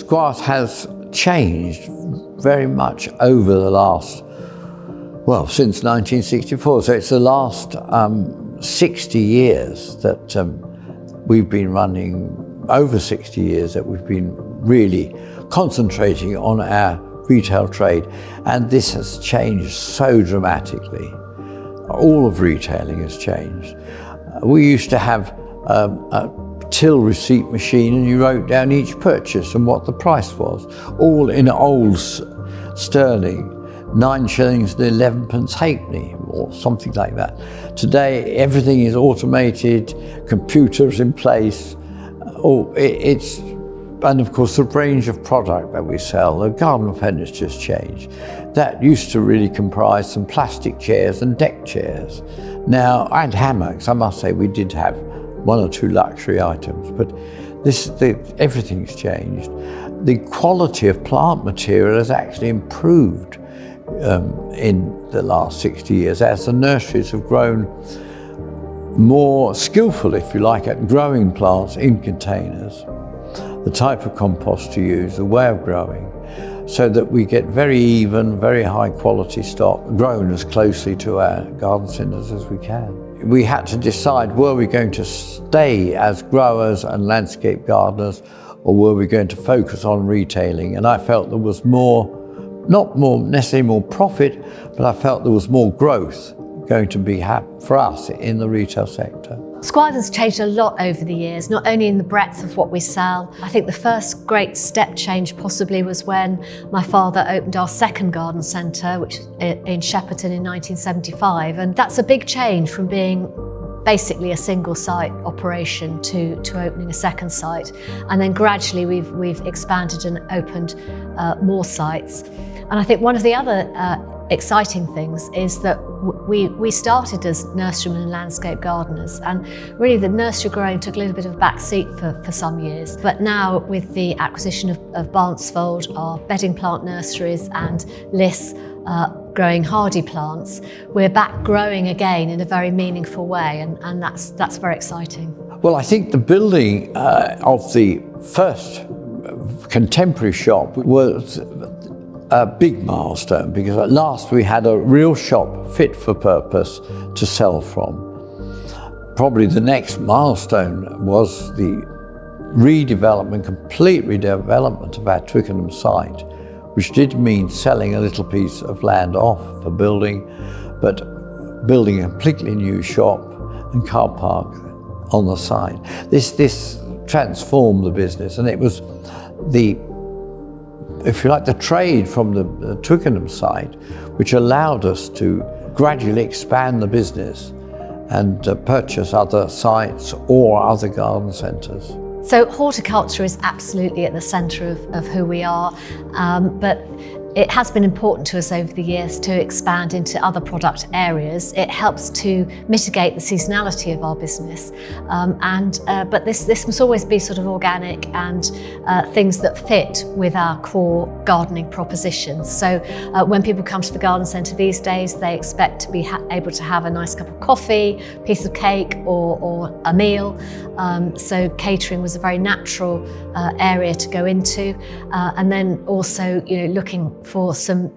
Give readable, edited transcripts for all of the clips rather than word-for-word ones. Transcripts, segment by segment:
Squire has changed very much over the last, well, since 1964. So it's the last 60 years that we've been running, over 60 years that we've been really concentrating on our retail trade. And this has changed so dramatically. All of retailing has changed. We used to have a till receipt machine, and you wrote down each purchase and what the price was, all in old sterling, 9 shillings and 11 pence halfpenny, or something like that. Today, everything is automated, computers in place. And of course, the range of product that we sell, the garden furniture's changed. That used to really comprise some plastic chairs and deck chairs. Now, and hammocks. I must say, we did have 1 or 2 luxury items, but everything's changed. The quality of plant material has actually improved in the last 60 years as the nurseries have grown more skillful, if you like, at growing plants in containers, the type of compost to use, the way of growing, so that we get very even, very high quality stock grown as closely to our garden centres as we can. We had to decide, were we going to stay as growers and landscape gardeners, or were we going to focus on retailing? And I felt there was not necessarily more profit, but I felt there was more growth going to be for us in the retail sector. Squire has changed a lot over the years, not only in the breadth of what we sell. I think the first great step change possibly was when my father opened our second garden centre, which in Shepperton in 1975. And that's a big change from being basically a single site operation to opening a second site. And then gradually we've expanded and opened more sites. And I think one of the other exciting things is that we started as nurserymen and landscape gardeners, and really the nursery growing took a little bit of a back seat for some years. But now with the acquisition of Barnesfold, our bedding plant nurseries, and Liss growing hardy plants, we're back growing again in a very meaningful way, and that's very exciting. Well, I think the building of the first contemporary shop was a big milestone, because at last we had a real shop fit for purpose to sell from. Probably the next milestone was the complete redevelopment of our Twickenham site, which did mean selling a little piece of land off for building, but building a completely new shop and car park on the site. This transformed the business, and it was if you like, the trade from the Twickenham site, which allowed us to gradually expand the business and purchase other sites or other garden centres. So horticulture is absolutely at the centre of who we are, but it has been important to us over the years to expand into other product areas. It helps to mitigate the seasonality of our business, but this must always be sort of organic and things that fit with our core gardening propositions. So when people come to the garden centre these days, they expect to be able to have a nice cup of coffee, piece of cake, or a meal. So catering was a very natural area to go into, and then also, looking for some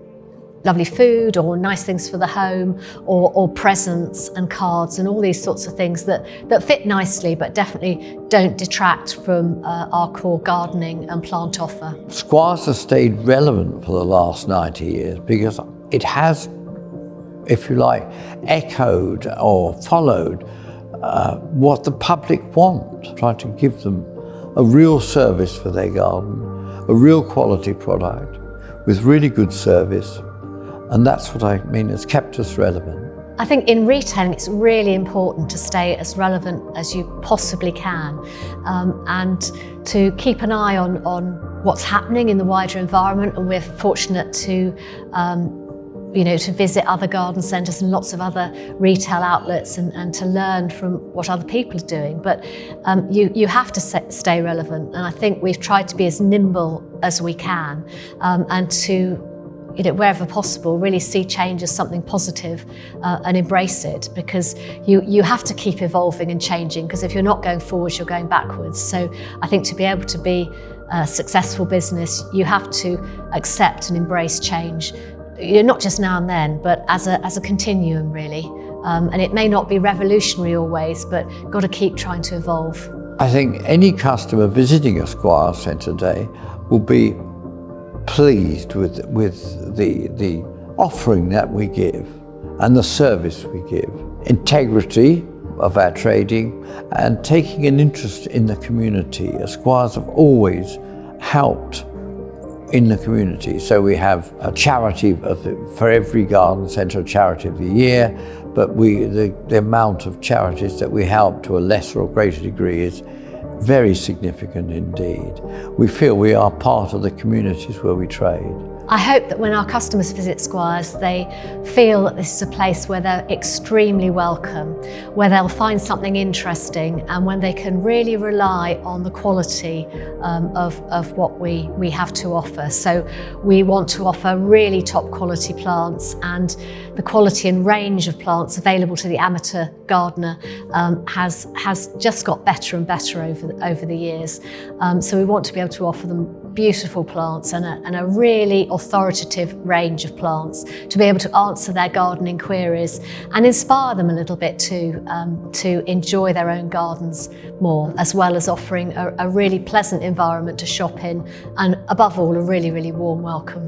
lovely food or nice things for the home, or presents and cards and all these sorts of things that fit nicely but definitely don't detract from our core gardening and plant offer. Squires has stayed relevant for the last 90 years because it has, if you like, echoed or followed what the public want, trying to give them a real service for their garden, a real quality product with really good service, and that's what I mean has kept us relevant. I think in retailing it's really important to stay as relevant as you possibly can, and to keep an eye on what's happening in the wider environment. And we're fortunate to visit other garden centres and lots of other retail outlets and to learn from what other people are doing. But you have to stay relevant, and I think we've tried to be as nimble as we can, and to, wherever possible, really see change as something positive and embrace it, because you have to keep evolving and changing, because if you're not going forwards, you're going backwards. So I think to be able to be a successful business, you have to accept and embrace change. Not just now and then, but as a continuum, really. And it may not be revolutionary always, but got to keep trying to evolve. I think any customer visiting a Squire Centre Day will be pleased with the offering that we give and the service we give. Integrity of our trading and taking an interest in the community. Squires have always helped in the community. So we have a charity for every garden centre, a charity of the year, but the amount of charities that we help to a lesser or greater degree is very significant indeed. We feel we are part of the communities where we trade. I hope that when our customers visit Squires, they feel that this is a place where they're extremely welcome, where they'll find something interesting, and when they can really rely on the quality of what we have to offer. So we want to offer really top quality plants, and the quality and range of plants available to the amateur gardener has just got better and better over the years. So we want to be able to offer them beautiful plants and a really authoritative range of plants to be able to answer their gardening queries and inspire them a little bit to enjoy their own gardens more, as well as offering a really pleasant environment to shop in, and above all, a really, really warm welcome.